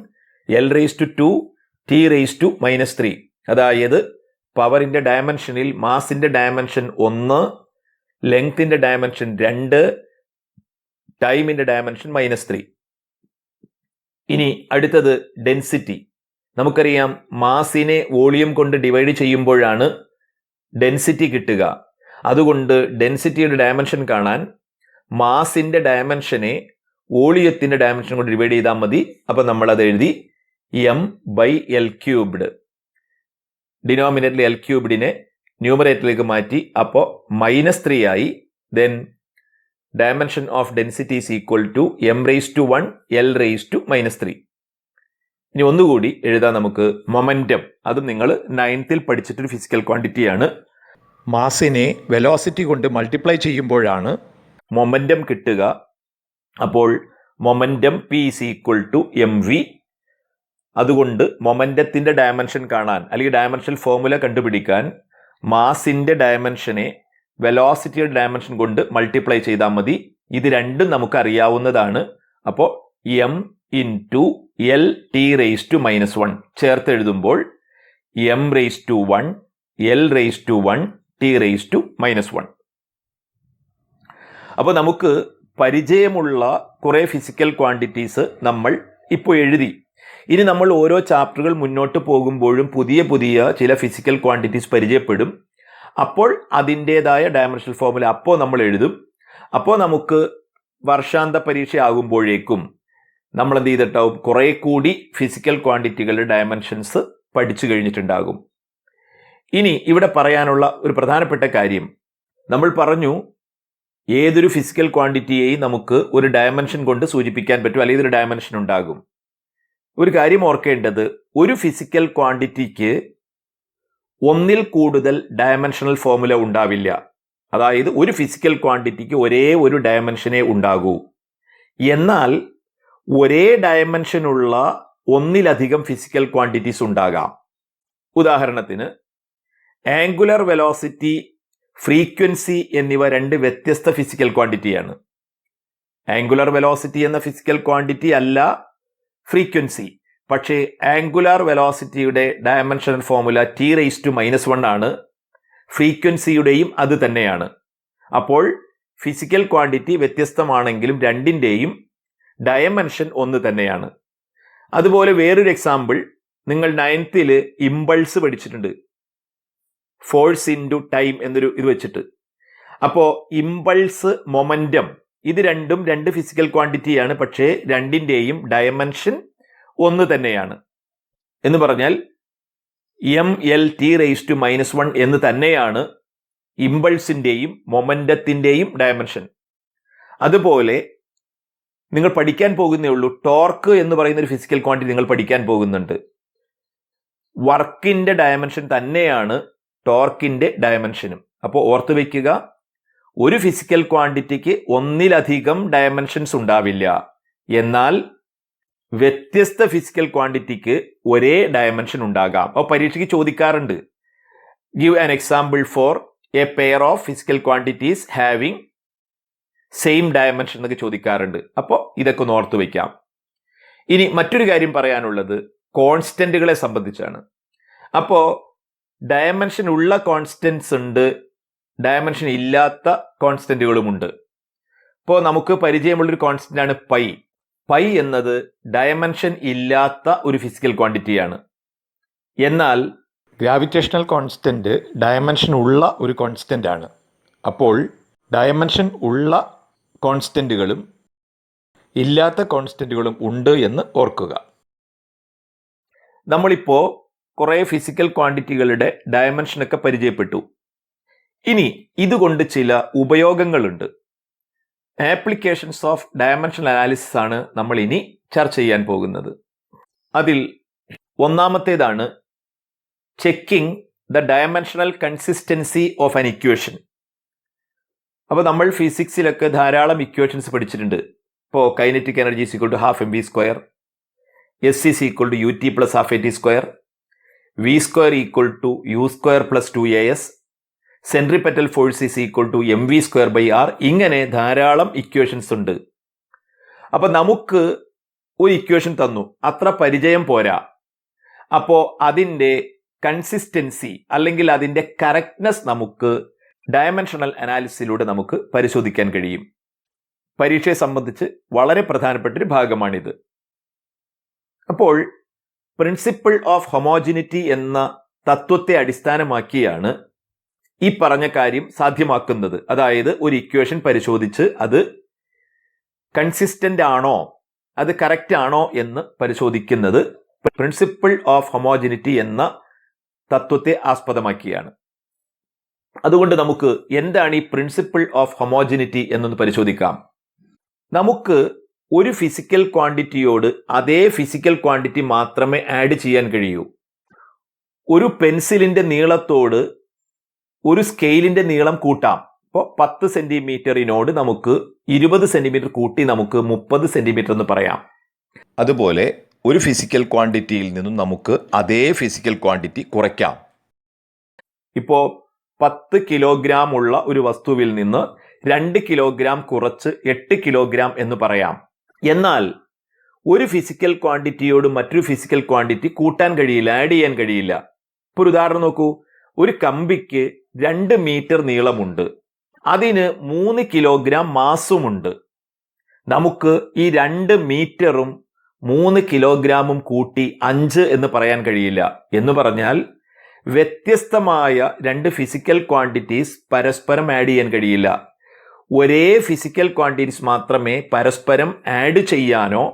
L⁻2 T⁻3. അതായത് പവറിന്റെ ഡയമെൻഷനിൽ മാസിന്റെ ഡയമെൻഷൻ 1, ലെങ്ത്തിന്റെ ഡയമെൻഷൻ 2, ടൈമിന്റെ ഡയമെൻഷൻ -3. ഇനി അടുത്തത് ഡെൻസിറ്റി. നമുക്കറിയാം മാസിനെ വോളിയം കൊണ്ട് ഡിവൈഡ് ചെയ്യുമ്പോഴാണ് ഡെൻസിറ്റി കിട്ടുക. അതുകൊണ്ട് ഡെൻസിറ്റിയുടെ ഡയമെൻഷൻ കാണാൻ മാസിന്റെ ഡയമെൻഷനെ വോളിയത്തിന്റെ ഡയമെൻഷൻ കൊണ്ട് ഡിവൈഡ് ചെയ്താൽ മതി. അപ്പൊ നമ്മൾ അത് എഴുതി m/L⁵. ഡിനോമിനേറ്ററിൽ L⁵ ന്യൂമറേറ്ററിലേക്ക് മാറ്റി, അപ്പോൾ -3 ആയി. Then dimension of density is equal to m⁻1 L⁻3. ഇനി ഒന്നുകൂടി എഴുതാം നമുക്ക്. മൊമെന്റം, അതും നിങ്ങൾ 9th പഠിച്ചിട്ടൊരു ഫിസിക്കൽ ക്വാണ്ടിറ്റിയാണ്. മാസിനെ വെലോസിറ്റി കൊണ്ട് മൾട്ടിപ്ലൈ ചെയ്യുമ്പോഴാണ് മൊമെന്റം കിട്ടുക. അപ്പോൾ momentum P is equal to mv. അതുകൊണ്ട് മൊമെന്റത്തിന്റെ ഡയമെൻഷൻ കാണാൻ, അല്ലെങ്കിൽ ഡയമെൻഷണൽ ഫോർമുല കണ്ടുപിടിക്കാൻ മാസിന്റെ ഡയമെൻഷനെ വെലോസിറ്റിയുടെ ഡയമെൻഷൻ കൊണ്ട് മൾട്ടിപ്ലൈ ചെയ്താൽ മതി. ഇത് രണ്ടും നമുക്ക് അറിയാവുന്നതാണ്. അപ്പോൾ m ഇൻറ്റു L⁻1 ചേർത്ത് എഴുതുമ്പോൾ m⁻1 L⁻1 T⁻⁻1. അപ്പോൾ നമുക്ക് പരിചയമുള്ള കുറേ ഫിസിക്കൽ ക്വാണ്ടിറ്റീസ് നമ്മൾ ഇപ്പോൾ എഴുതി. ഇനി നമ്മൾ ഓരോ ചാപ്റ്ററുകൾ മുന്നോട്ട് പോകുമ്പോഴും പുതിയ പുതിയ ചില ഫിസിക്കൽ ക്വാണ്ടിറ്റീസ് പരിചയപ്പെടും. അപ്പോൾ അതിൻ്റേതായ ഡയമെൻഷണൽ ഫോർമുല അപ്പോൾ നമ്മൾ എഴുതും. അപ്പോൾ നമുക്ക് വർഷാന്ത പരീക്ഷ ആകുമ്പോഴേക്കും നമ്മൾ എന്ത് ചെയ്തിട്ടാവും, കുറേ കൂടി ഫിസിക്കൽ ക്വാണ്ടിറ്റികളുടെ ഡയമെൻഷൻസ് പഠിച്ചു കഴിഞ്ഞിട്ടുണ്ടാകും. ഇനി ഇവിടെ പറയാനുള്ള ഒരു പ്രധാനപ്പെട്ട കാര്യം, നമ്മൾ പറഞ്ഞു ഏതൊരു ഫിസിക്കൽ ക്വാണ്ടിറ്റിയെയും നമുക്ക് ഒരു ഡയമെൻഷൻ കൊണ്ട് സൂചിപ്പിക്കാൻ പറ്റും, അല്ലെങ്കിൽ ഒരു ഡയമെൻഷൻ ഉണ്ടാകും. ഒരു കാര്യം ഓർക്കേണ്ടത്, ഒരു ഫിസിക്കൽ ക്വാണ്ടിറ്റിക്ക് ഒന്നിൽ കൂടുതൽ ഡയമെൻഷണൽ ഫോർമുല ഉണ്ടാവില്ല. അതായത് ഒരു ഫിസിക്കൽ ക്വാണ്ടിറ്റിക്ക് ഒരേ ഒരു ഡയമെൻഷനേ ഉണ്ടാകൂ. എന്നാൽ ഒരേ ഡയമെൻഷനുള്ള ഒന്നിലധികം ഫിസിക്കൽ ക്വാണ്ടിറ്റീസ് ഉണ്ടാകാം. ഉദാഹരണത്തിന് ആംഗുലർ വെലോസിറ്റി, ഫ്രീക്വൻസി എന്നിവ രണ്ട് വ്യത്യസ്ത ഫിസിക്കൽ ക്വാണ്ടിറ്റിയാണ്. ആംഗുലർ വെലോസിറ്റി എന്ന ഫിസിക്കൽ ക്വാണ്ടിറ്റി അല്ല ഫ്രീക്വൻസി. പക്ഷേ ആംഗുലർ വെലോസിറ്റിയുടെ ഡയമെൻഷണൽ ഫോർമുല T⁻⁻1 ആണ്. ഫ്രീക്വൻസിയുടെയും അത് തന്നെയാണ്. അപ്പോൾ ഫിസിക്കൽ ക്വാണ്ടിറ്റി വ്യത്യസ്തമാണെങ്കിലും രണ്ടിൻ്റെയും ഡയമെൻഷൻ ഒന്ന് തന്നെയാണ്. അതുപോലെ വേറൊരു എക്സാമ്പിൾ, നിങ്ങൾ 9th ഇമ്പൾസ് പഠിച്ചിട്ടുണ്ട്, ഫോഴ്സ് ഇൻറ്റു ടൈം എന്നൊരു ഇത് വെച്ചിട്ട്. അപ്പോൾ ഇമ്പൾസ്, മൊമെൻറ്റം, ഇത് രണ്ടും രണ്ട് ഫിസിക്കൽ ക്വാണ്ടിറ്റിയാണ്. പക്ഷേ രണ്ടിൻ്റെയും ഡയമെൻഷൻ ഒന്ന് തന്നെയാണ്. എന്ന് പറഞ്ഞാൽ mLT⁻⁻1 എന്ന് തന്നെയാണ് ഇമ്പൾസിൻ്റെയും മൊമെൻറ്റത്തിൻ്റെയും ഡയമെൻഷൻ. അതുപോലെ നിങ്ങൾ പഠിക്കാൻ പോകുന്നേ ഉള്ളൂ, ടോർക്ക് എന്ന് പറയുന്ന ഒരു ഫിസിക്കൽ ക്വാണ്ടിറ്റി നിങ്ങൾ പഠിക്കാൻ പോകുന്നുണ്ട്. വർക്കിൻ്റെ ഡയമെൻഷൻ തന്നെയാണ് ടോർക്കിൻ്റെ ഡയമെൻഷനും. അപ്പോൾ ഓർത്ത് വയ്ക്കുക, ഒരു ഫിസിക്കൽ ക്വാണ്ടിറ്റിക്ക് ഒന്നിലധികം ഡയമെൻഷൻസ് ഉണ്ടാവില്ല. എന്നാൽ വ്യത്യസ്ത ഫിസിക്കൽ ക്വാണ്ടിറ്റിക്ക് ഒരേ ഡയമെൻഷൻ ഉണ്ടാകാം. അപ്പോൾ പരീക്ഷയ്ക്ക് ചോദിക്കാറുണ്ട്, give an example for A pair of physical quantities having same dimension എന്നൊക്കെ ചോദിക്കാറുണ്ട്. അപ്പോൾ ഇതൊക്കെ ഒന്ന് ഓർത്ത് വയ്ക്കാം. ഇനി മറ്റൊരു കാര്യം പറയാനുള്ളത് കോൺസ്റ്റന്റുകളെ സംബന്ധിച്ചാണ്. അപ്പോൾ ഡയമെൻഷൻ ഉള്ള കോൺസ്റ്റന്റ്സ് ഉണ്ട്, ഡയമെൻഷൻ ഇല്ലാത്ത കോൺസ്റ്റന്റുകളുമുണ്ട്. ഇപ്പോൾ നമുക്ക് പരിചയമുള്ളൊരു കോൺസ്റ്റന്റ് ആണ് പൈ. പൈ എന്നത് ഡയമെൻഷൻ ഇല്ലാത്ത ഒരു ഫിസിക്കൽ ക്വാണ്ടിറ്റിയാണ്. എന്നാൽ ഗ്രാവിറ്റേഷണൽ കോൺസ്റ്റന്റ് ഡയമെൻഷൻ ഉള്ള ഒരു കോൺസ്റ്റന്റ് ആണ്. അപ്പോൾ ഡയമെൻഷൻ ഉള്ള കോൺസ്റ്റന്റുകളും ഇല്ലാത്ത കോൺസ്റ്റന്റുകളും ഉണ്ട് എന്ന് ഓർക്കുക. നമ്മളിപ്പോൾ കുറേ ഫിസിക്കൽ ക്വാണ്ടിറ്റികളുടെ ഡയമെൻഷനൊക്കെ പരിചയപ്പെട്ടു. ഇനി ഇതുകൊണ്ട് ചില ഉപയോഗങ്ങളുണ്ട്. ആപ്ലിക്കേഷൻസ് ഓഫ് ഡയമെൻഷണൽ അനാലിസിസ് ആണ് നമ്മൾ ഇനി ചർച്ച ചെയ്യാൻ പോകുന്നത്. അതിൽ ഒന്നാമത്തേതാണ് checking the dimensional consistency of an equation. അപ്പോൾ നമ്മൾ ഫിസിക്സിലൊക്കെ ധാരാളം ഇക്വേഷൻസ് പഠിച്ചിട്ടുണ്ട്. ഇപ്പോൾ kinetic energy is equal to ½ mv², S is equal to ut + ½ at², v² equal to u² + 2as, centripetal force is equal to mv²/r. ഇങ്ങനെ ധാരാളം equations ഉണ്ട്. അപ്പോൾ നമുക്ക് ഒരു ഇക്വേഷൻ തന്നു, അത്ര പരിചയം പോരാ. അപ്പോൾ അതിൻ്റെ കൺസിസ്റ്റൻസി അല്ലെങ്കിൽ അതിൻ്റെ കറക്റ്റ്നെസ് നമുക്ക് ഡയമെൻഷണൽ അനാലിസിസിലൂടെ നമുക്ക് പരിശോധിക്കാൻ കഴിയും. പരീക്ഷയെ സംബന്ധിച്ച് വളരെ പ്രധാനപ്പെട്ടൊരു ഭാഗമാണിത്. അപ്പോൾ പ്രിൻസിപ്പിൾ ഓഫ് ഹൊമോജിനിറ്റി എന്ന തത്വത്തെ അടിസ്ഥാനമാക്കിയാണ് ഈ പറഞ്ഞ കാര്യം സാധ്യമാക്കുന്നത്. അതായത് ഒരു ഇക്വേഷൻ പരിശോധിച്ച് അത് കൺസിസ്റ്റന്റ് ആണോ, അത് കറക്റ്റ് ആണോ എന്ന് പരിശോധിക്കുന്നത് പ്രിൻസിപ്പിൾ ഓഫ് ഹൊമോജിനിറ്റി എന്ന തത്വത്തെ ആസ്പദമാക്കിയാണ്. അതുകൊണ്ട് നമുക്ക് എന്താണ് ഈ പ്രിൻസിപ്പിൾ ഓഫ് ഹൊമോജിനിറ്റി എന്നൊന്ന് പരിശോധിക്കാം. നമുക്ക് ഒരു ഫിസിക്കൽ ക്വാണ്ടിറ്റിയോട് അതേ ഫിസിക്കൽ ക്വാണ്ടിറ്റി മാത്രമേ ആഡ് ചെയ്യാൻ കഴിയൂ. ഒരു പെൻസിലിന്റെ നീളത്തോട് ഒരു സ്കെയിലിന്റെ നീളം കൂട്ടാം. ഇപ്പോൾ 10 സെന്റിമീറ്ററിനോട് നമുക്ക് 20 സെന്റിമീറ്റർ കൂട്ടി നമുക്ക് 30 സെന്റിമീറ്റർ എന്ന് പറയാം. അതുപോലെ ഒരു ഫിസിക്കൽ ക്വാണ്ടിറ്റിയിൽ നിന്നും നമുക്ക് അതേ ഫിസിക്കൽ ക്വാണ്ടിറ്റി കുറയ്ക്കാം. ഇപ്പോൾ 10 കിലോഗ്രാം ഉള്ള ഒരു വസ്തുവിൽ നിന്ന് 2 കിലോഗ്രാം കുറച്ച് 8 കിലോഗ്രാം എന്ന് പറയാം. എന്നാൽ ഒരു ഫിസിക്കൽ ക്വാണ്ടിറ്റിയോട് മറ്റൊരു ഫിസിക്കൽ ക്വാണ്ടിറ്റി കൂട്ടാൻ കഴിയില്ല, ആഡ് ചെയ്യാൻ കഴിയില്ല. ഇപ്പോൾ ഒരു ഉദാഹരണം നോക്കൂ, ഒരു കമ്പിക്ക് 2 മീറ്റർ നീളമുണ്ട്. അതിന് 3 കിലോഗ്രാം മാസുമുണ്ട്. നമുക്ക് ഈ 2 മീറ്ററും 3 കിലോഗ്രാമും കൂട്ടി 5 എന്ന് പറയാൻ കഴിയില്ല. എന്ന് പറഞ്ഞാൽ വ്യത്യസ്തമായ 2 ഫിസിക്കൽ ക്വാണ്ടിറ്റീസ് പരസ്പരം ആഡ് ചെയ്യാൻ കഴിയില്ല. ഒരേ ഫിസിക്കൽ ക്വാണ്ടിറ്റീസ് മാത്രമേ പരസ്പരം ആഡ് ചെയ്യാനോ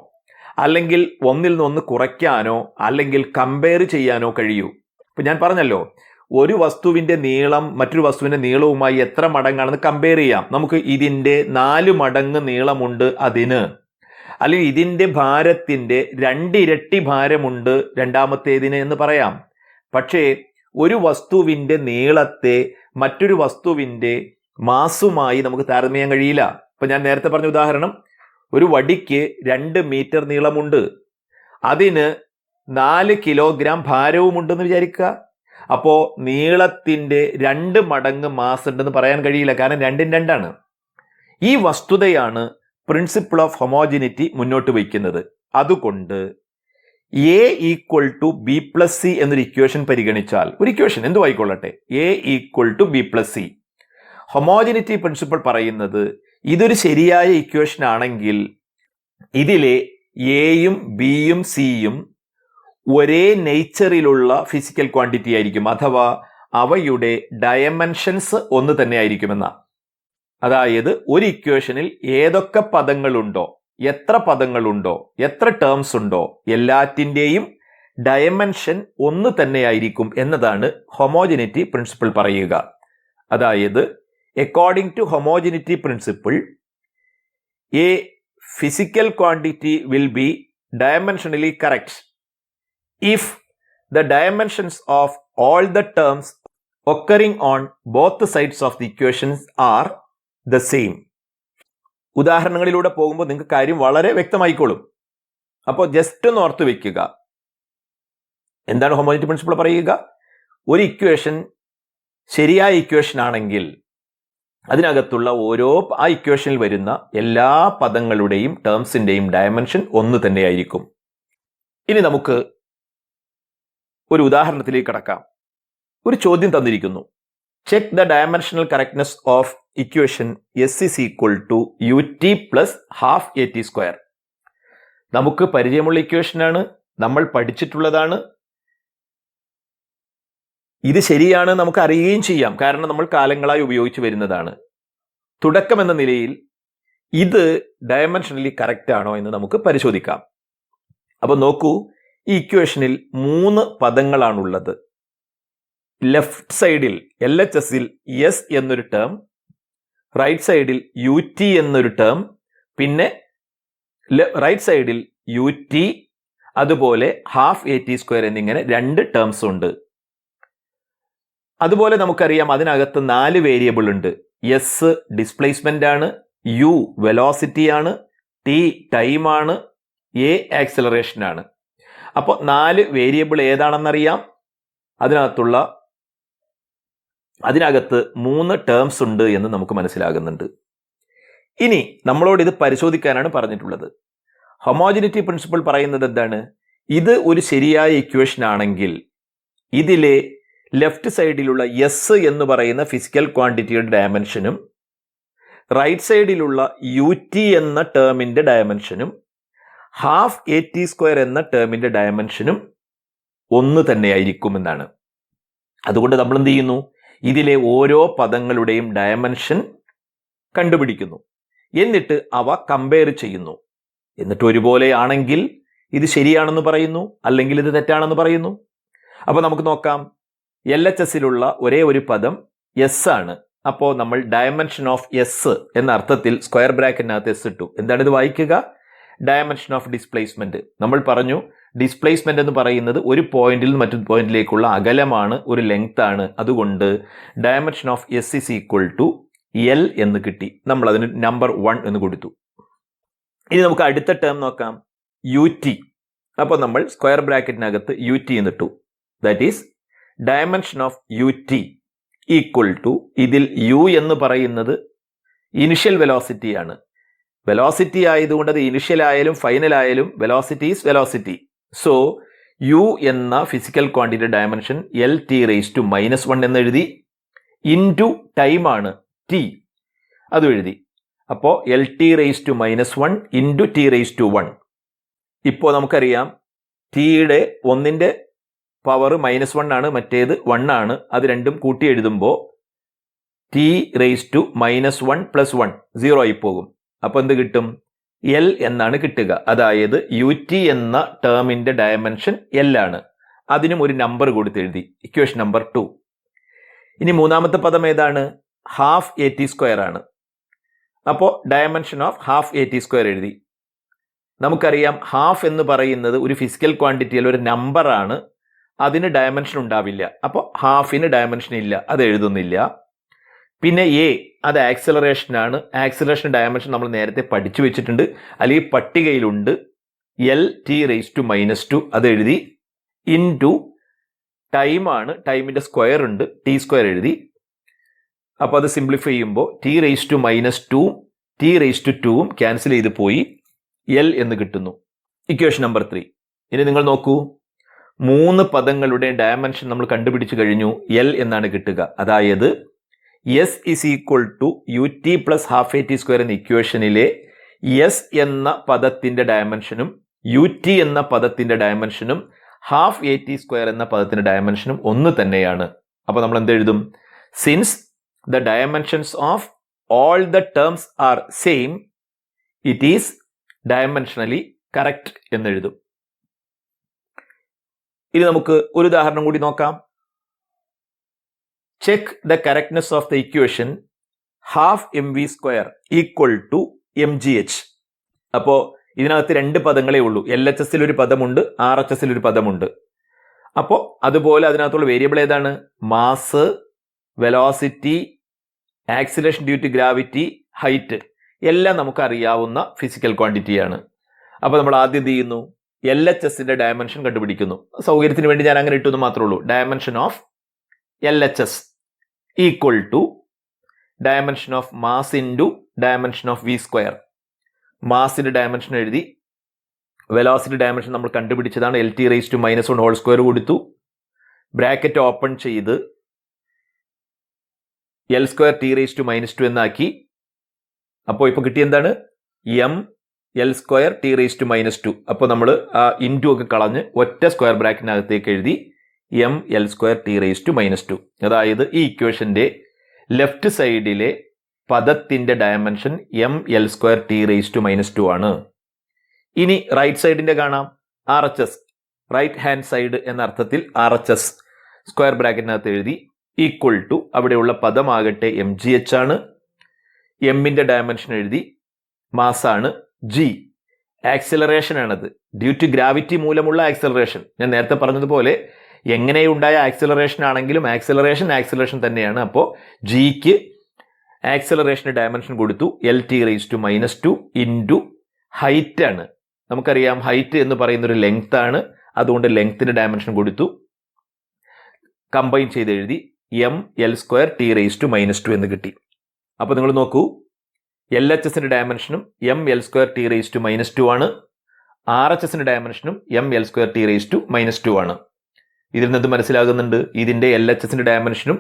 അല്ലെങ്കിൽ ഒന്നിൽ നിന്ന് കുറയ്ക്കാനോ അല്ലെങ്കിൽ കമ്പയർ ചെയ്യാനോ കഴിയൂ. ഇപ്പൊ ഞാൻ പറഞ്ഞല്ലോ, ഒരു വസ്തുവിന്റെ നീളം മറ്റൊരു വസ്തുവിന്റെ നീളവുമായി എത്ര മടങ്ങാണെന്ന് കമ്പയർ ചെയ്യാം. നമുക്ക് ഇതിന്റെ 4 മടങ്ങ് നീളമുണ്ട് അതിന്, അല്ലെങ്കിൽ ഇതിന്റെ ഭാരത്തിന്റെ 2 ഇരട്ടി ഭാരമുണ്ട് രണ്ടാമത്തേതിന് എന്ന് പറയാം. പക്ഷേ ഒരു വസ്തുവിന്റെ നീളത്തെ മറ്റൊരു വസ്തുവിന്റെ മാസുമായി നമുക്ക് താരതമ്യം ചെയ്യാൻ കഴിയില്ല. ഇപ്പൊ ഞാൻ നേരത്തെ പറഞ്ഞ ഉദാഹരണം, ഒരു വടിക്ക് 2 മീറ്റർ നീളമുണ്ട്, അതിന് 4 കിലോഗ്രാം ഭാരവുമുണ്ടെന്ന് വിചാരിക്കുക. അപ്പോ നീളത്തിന്റെ 2 മടങ്ങ് മാസ് ഉണ്ടെന്ന് പറയാൻ കഴിയില്ല, കാരണം 2 2 ഈ വസ്തുതയാണ് പ്രിൻസിപ്പിൾ ഓഫ് ഹോമോജിനിറ്റി മുന്നോട്ട് വയ്ക്കുന്നത്. അതുകൊണ്ട് A equal to B plus C എന്നൊരു ഇക്വേഷൻ പരിഗണിച്ചാൽ, ഒരു ഇക്വേഷൻ എന്തു ആയിക്കൊള്ളട്ടെ, A equal to B plus C, homogeneity principle പറയുന്നത് ഇതൊരു ശരിയായ ഇക്വേഷൻ ആണെങ്കിൽ ഇതിലെ എയും ബിയും സിയും ഒരേ നേച്ചറിലുള്ള ഫിസിക്കൽ ക്വാണ്ടിറ്റി ആയിരിക്കും, അഥവാ അവയുടെ ഡയമെൻഷൻസ് ഒന്ന് തന്നെ ആയിരിക്കുമെന്ന. അതായത് ഒരു ഇക്വേഷനിൽ ഏതൊക്കെ പദങ്ങളുണ്ടോ, എത്ര പദങ്ങളുണ്ടോ, എത്ര ടേംസ് ഉണ്ടോ, എല്ലാറ്റിൻ്റെയും ഡയമെൻഷൻ ഒന്ന് തന്നെയായിരിക്കും എന്നതാണ് ഹോമോജിനിറ്റി പ്രിൻസിപ്പിൾ പറയുക. അതായത് according to homogeneity principle, a physical quantity will be dimensionally correct if the dimensions of all the terms occurring on both sides of the equations are the same. ഉദാഹരണങ്ങളിലൂടെ പോകുമ്പോൾ നിങ്ങൾക്ക് കാര്യം വളരെ വ്യക്തമായിക്കോളും. അപ്പോൾ ജസ്റ്റ് ഒന്ന് ഓർത്ത് വെക്കുക, എന്താണ് ഹോമോജിനിറ്റി പ്രിൻസിപ്പിൾ പറയുക? ഒരു ഇക്വേഷൻ ശരിയായ ഇക്വേഷൻ ആണെങ്കിൽ അതിനകത്തുള്ള ആ ഇക്വേഷനിൽ വരുന്ന എല്ലാ പദങ്ങളുടെയും ടേംസിന്റെയും ഡയമെൻഷൻ ഒന്ന് തന്നെയായിരിക്കും. ഇനി നമുക്ക് ഒരു ഉദാഹരണത്തിലേക്ക് കടക്കാം. ഒരു ചോദ്യം തന്നിരിക്കുന്നു, check the dimensional correctness of equation S is equal to U T plus half A T square. നമുക്ക് പരിചയമുള്ള ഇക്വേഷനാണ്, നമ്മൾ പഠിച്ചിട്ടുള്ളതാണ്. ഇത് ശരിയാണ് നമുക്ക് അറിയുകയും ചെയ്യാം, കാരണം നമ്മൾ കാലങ്ങളായി ഉപയോഗിച്ചു വരുന്നതാണ്. തുടക്കം എന്ന നിലയിൽ ഇത് ഡയമെൻഷനലി കറക്റ്റ് ആണോ എന്ന് നമുക്ക് പരിശോധിക്കാം. അപ്പൊ നോക്കൂ, ഈ ഇക്വേഷനിൽ 3 പദങ്ങളാണുള്ളത്. ലെഫ്റ്റ് സൈഡിൽ LHSൽ എസ് എന്നൊരു ടേം, റൈറ്റ് സൈഡിൽ യു ടി എന്നൊരു ടേം, പിന്നെ റൈറ്റ് സൈഡിൽ യു ടി, അതുപോലെ ഹാഫ് എ ടി സ്ക്വയർ എന്നിങ്ങനെ 2 ടേംസ് ഉണ്ട്. അതുപോലെ നമുക്കറിയാം അതിനകത്ത് 4 വേരിയബിൾ ഉണ്ട്. എസ് ഡിസ്പ്ലേസ്മെന്റ് ആണ്, യു വെലോസിറ്റി ആണ്, ടി ടൈം ആണ്, എ ആക്സിലറേഷൻ ആണ്. അപ്പോൾ 4 വേരിയബിൾ ഏതാണെന്നറിയാം. അതിനകത്ത് 3 ടേംസ് ഉണ്ട് എന്ന് നമുക്ക് മനസ്സിലാകുന്നുണ്ട്. ഇനി നമ്മളോട് ഇത് പരിശോധിക്കാനാണ് പറഞ്ഞിട്ടുള്ളത്. ഹോമോജിനിറ്റി പ്രിൻസിപ്പിൾ പറയുന്നത് എന്താണ്? ഇത് ഒരു ശരിയായ ഇക്വേഷൻ ആണെങ്കിൽ ഇതിലെ ലെഫ്റ്റ് സൈഡിലുള്ള എസ് എന്ന് പറയുന്ന ഫിസിക്കൽ ക്വാണ്ടിറ്റിയുടെ ഡയമെൻഷനും റൈറ്റ് സൈഡിലുള്ള യു ടി എന്ന ടേമിന്റെ ഡയമെൻഷനും ഹാഫ് എ ടി സ്ക്വയർ എന്ന ടേമിന്റെ ഡയമെൻഷനും ഒന്ന് തന്നെയായിരിക്കുമെന്നാണ്. അതുകൊണ്ട് നമ്മൾ എന്ത് ചെയ്യുന്നു? ഇതിലെ ഓരോ പദങ്ങളുടെയും ഡയമെൻഷൻ കണ്ടുപിടിക്കുന്നു, എന്നിട്ട് അവ കമ്പയർ ചെയ്യുന്നു. എന്നിട്ട് ഒരുപോലെ ആണെങ്കിൽ ഇത് ശരിയാണെന്ന് പറയുന്നു, അല്ലെങ്കിൽ ഇത് തെറ്റാണെന്ന് പറയുന്നു. അപ്പൊ നമുക്ക് നോക്കാം. LHSലുള്ള ഒരേ ഒരു പദം എസ് ആണ്. അപ്പോൾ നമ്മൾ ഡയമെൻഷൻ ഓഫ് എസ് എന്ന അർത്ഥത്തിൽ സ്ക്വയർ ബ്രാക്കറ്റിനകത്ത് എസ് ഇട്ടു. എന്താണ് ഇത് വായിക്കുക? Dimension of displacement. നമ്മൾ പറഞ്ഞു ഡിസ്പ്ലേസ്മെന്റ് എന്ന് പറയുന്നത് ഒരു പോയിന്റിൽ നിന്ന് മറ്റൊരു പോയിന്റിലേക്കുള്ള അകലമാണ്, ഒരു ലെങ്ത് ആണ്. അതുകൊണ്ട് dimension of S is equal to L എന്ന് കിട്ടി. നമ്മൾ അതിന് നമ്പർ 1 എന്ന് കൊടുത്തു. ഇനി നമുക്ക് അടുത്ത ടേം നോക്കാം, യു ടി. അപ്പോൾ നമ്മൾ സ്ക്വയർ ബ്രാക്കറ്റിനകത്ത് യു ടി എന്നിട്ടു. That is dimension of U T equal to, ഇതിൽ യു എന്ന് പറയുന്നത് ഇനിഷ്യൽ വെലോസിറ്റി ആണ്. വെലോസിറ്റി ആയതുകൊണ്ട് അത് ഇനിഷ്യൽ ആയാലും ഫൈനൽ ആയാലും velocity is velocity. So you എന്ന ഫിസിക്കൽ ക്വാണ്ടിറ്റി ഡയമെൻഷൻ LT⁻⁻1 എന്ന് എഴുതി. ഇൻറ്റു ടൈമാണ് ടി, അതും എഴുതി. അപ്പോൾ LT⁻⁻1 ഇൻറ്റു T⁻1. ഇപ്പോൾ നമുക്കറിയാം ടിയുടെ ഒന്നിൻ്റെ പവർ -1 ആണ്, മറ്റേത് 1 ആണ്. അത് രണ്ടും കൂട്ടി എഴുതുമ്പോൾ T⁻⁻1 + 1 0 ആയി പോകും. അപ്പോൾ എന്ത് കിട്ടും? L എന്നാണ് കിട്ടുക. അതായത് UT എന്ന ടേമിൻ്റെ ഡയമെൻഷൻ L ആണ്. അതിനും ഒരു നമ്പർ കൊടുത്ത് എഴുതി, ഇക്വേഷൻ നമ്പർ 2. ഇനി മൂന്നാമത്തെ പദം ഏതാണ്? ½ AT² ആണ്. അപ്പോൾ ഡയമെൻഷൻ ഓഫ് ½ AT² എഴുതി. നമുക്കറിയാം ഹാഫ് എന്ന് പറയുന്നത് ഒരു ഫിസിക്കൽ ക്വാണ്ടിറ്റിയിൽ ഒരു നമ്പറാണ്, അതിന് ഡയമെൻഷൻ ഉണ്ടാവില്ല. അപ്പോൾ ഹാഫിന് ഡയമെൻഷൻ ഇല്ല, അത് എഴുതുന്നില്ല. പിന്നെ എ, അത് ആക്സിലറേഷനാണ്. ആക്സിലറേഷൻ ഡയമെൻഷൻ നമ്മൾ നേരത്തെ പഠിച്ചു വെച്ചിട്ടുണ്ട്, അല്ലെങ്കിൽ പട്ടികയിലുണ്ട്. LT⁻², അത് എഴുതി. ഇൻറ്റു ടൈമാണ്, ടൈമിൻ്റെ സ്ക്വയർ ഉണ്ട്, T² എഴുതി. അപ്പോൾ അത് സിംപ്ലിഫൈ ചെയ്യുമ്പോൾ T⁻², T⁻²ഉം ക്യാൻസൽ ചെയ്ത് പോയി, L എന്ന് കിട്ടുന്നു. Equation number 3. ഇനി നിങ്ങൾ നോക്കൂ, 3 പദങ്ങളുടെ ഡയമെൻഷൻ നമ്മൾ കണ്ടുപിടിച്ചു കഴിഞ്ഞു. L എന്നാണ് കിട്ടുക. അതായത് S = UT + ½ AT² എന്ന ഇക്വേഷനിലെ S എന്ന പദത്തിൻ്റെ ഡയമെൻഷനും UT എന്ന പദത്തിൻ്റെ ഡയമെൻഷനും ½ AT² എന്ന പദത്തിൻ്റെ ഡയമെൻഷനും ഒന്ന് തന്നെയാണ്. അപ്പോൾ നമ്മൾ എന്ത് എഴുതും? Since the dimensions of all the terms are same, it is dimensionally correct എന്നെഴുതും. ഇനി നമുക്ക് ഒരു ഉദാഹരണം കൂടി നോക്കാം. Check the correctness of the equation ½ mv² = mgh. അപ്പോൾ ഇതിനകത്ത് 2 പദങ്ങളേ ഉള്ളൂ. LHS ഒരു പദമുണ്ട്, RHS ഒരു പദമുണ്ട്. അപ്പോൾ അതുപോലെ അതിനകത്തുള്ള വേരിയബിൾ ഏതാണ്? Mass, velocity, acceleration due to gravity, height, എല്ലാം നമുക്ക് അറിയാവുന്ന ഫിസിക്കൽ ക്വാണ്ടിറ്റിയാണ്. അപ്പോൾ നമ്മൾ ആദ്യം എന്ത് ചെയ്യുന്നു? LHSന്റെ ഡയമെൻഷൻ കണ്ടുപിടിക്കുന്നു. സൗകര്യത്തിന് വേണ്ടി ഞാൻ അങ്ങനെ ഇട്ടെന്ന് മാത്രമേ ഉള്ളൂ. Dimension of LHS = dimension of mass into dimension of v². മാസിന്റെ ഡയമെൻഷൻ എഴുതി. വെലോസിറ്റി ഡയമെൻഷൻ നമ്മൾ കണ്ടുപിടിച്ചതാണ്, LT⁻⁻1² കൊടുത്തു. ബ്രാക്കറ്റ് ഓപ്പൺ ചെയ്ത് L² T⁻² എന്നാക്കി. അപ്പോൾ ഇപ്പോൾ കിട്ടിയ എന്താണ്? mL² T⁻². അപ്പോൾ നമ്മൾ ആ ഇൻറ്റു ഒക്കെ കളഞ്ഞ് ഒറ്റ സ്ക്വയർ ബ്രാക്കറ്റിനകത്തേക്ക് എഴുതി mL² T⁻². അതായത് ഈ ഇക്വേഷൻ്റെ ലെഫ്റ്റ് സൈഡിലെ പദത്തിൻ്റെ ഡയമെൻഷൻ mL² T⁻² ആണ്. ഇനി റൈറ്റ് സൈഡിൻ്റെ കാണാം. RHS, റൈറ്റ് ഹാൻഡ് സൈഡ് എന്ന അർത്ഥത്തിൽ RHS സ്ക്വയർ ബ്രാക്കറ്റിനകത്ത് എഴുതി. = അവിടെയുള്ള പദമാകട്ടെ mgh ആണ്. എമ്മിൻ്റെ ഡയമെൻഷൻ എഴുതി. മാസാണ്. G ആക്സിലറേഷൻ ആണത്, ഡ്യൂ ടു ഗ്രാവിറ്റി മൂലമുള്ള ആക്സിലറേഷൻ. ഞാൻ നേരത്തെ പറഞ്ഞതുപോലെ എങ്ങനെയുണ്ടായ ആക്സിലറേഷൻ ആണെങ്കിലും ആക്സിലറേഷൻ തന്നെയാണ്. അപ്പോൾ ജിക്ക് ആക്സിലറേഷന് ഡയമെൻഷൻ കൊടുത്തു. LT⁻² ഇൻറ്റു ഹൈറ്റ് ആണ്. നമുക്കറിയാം ഹൈറ്റ് എന്ന് പറയുന്നൊരു ലെങ്ത് ആണ്, അതുകൊണ്ട് ലെങ്ത്തിന് ഡയമെൻഷൻ കൊടുത്തു. കമ്പൈൻ ചെയ്ത് എഴുതി mL² T⁻² എന്ന് കിട്ടി. അപ്പോൾ നിങ്ങൾ നോക്കൂ, LHSന്റെ ഡയമെൻഷനും mL² T⁻² ആണ്. RHSന്റെ ഡയമെൻഷനും mL² T⁻² ആണ്. ഇതിൽ നിന്ന് മനസ്സിലാകുന്നുണ്ട്, ഇതിൻ്റെ LHSന്റെ ഡയമെൻഷനും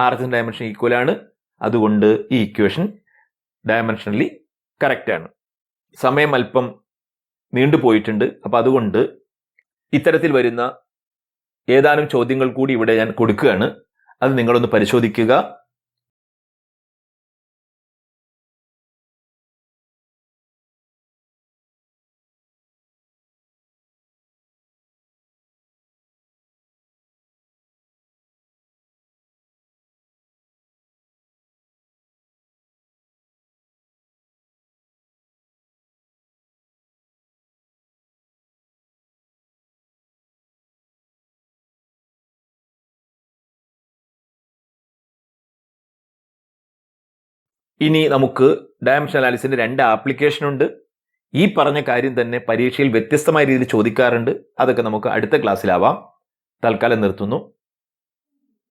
RHSന്റെ ഡയമെൻഷനും ഈക്വൽ ആണ്. അതുകൊണ്ട് ഈ ഇക്വേഷൻ ഡയമെൻഷനലി കറക്റ്റ് ആണ്. സമയം അല്പം നീണ്ടുപോയിട്ടുണ്ട്. അപ്പോൾ അതുകൊണ്ട് ഇത്തരത്തിൽ വരുന്ന ഏതാനും ചോദ്യങ്ങൾ കൂടി ഇവിടെ ഞാൻ കൊടുക്കുകയാണ്. അത് നിങ്ങളൊന്ന് പരിശോധിക്കുക. ഇനി നമുക്ക് ഡയമെൻഷൻ അനാലിസിന്റെ 2 ആപ്ലിക്കേഷൻ ഉണ്ട്. ഈ പറഞ്ഞ കാര്യം തന്നെ പരീക്ഷയിൽ വ്യത്യസ്തമായ രീതിയിൽ ചോദിക്കാറുണ്ട്. അതൊക്കെ നമുക്ക് അടുത്ത ക്ലാസ്സിലാവാം. തൽക്കാലം നിർത്തുന്നു.